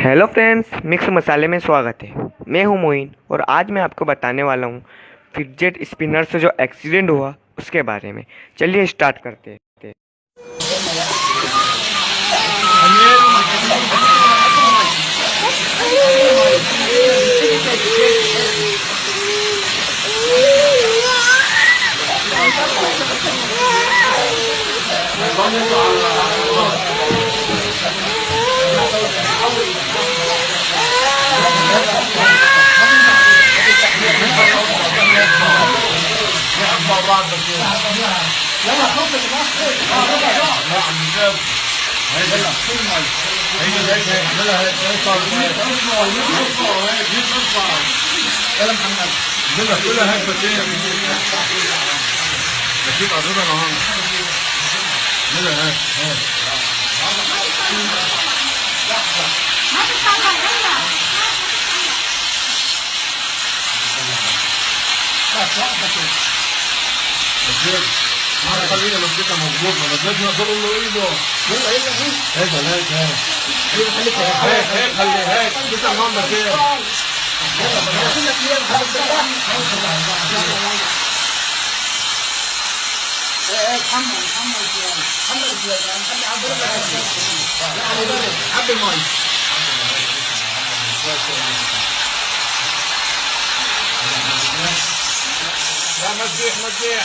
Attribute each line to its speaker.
Speaker 1: Hello friends, mix मसाले में स्वागत है। मैं हूं मोइन और आज मैं आपको बताने वाला हूं फिडजेट स्पिनर से जो एक्सीडेंट हुआ उसके बारे में। चलिए स्टार्ट करते हैं।
Speaker 2: يلا خلص لا عم نجيب هيدا هيدا يلا محمد بدها كلها هيك بتين بتين قربنا لهون بدها هيك ما تطلع هلا بس واحدة هذا خلينا مسكتها مظبوط ما بدناش نقول له ايده يلا هيك هيك هيك هيك خلي هيك بس هون بس حب المي لا مزيح مزيح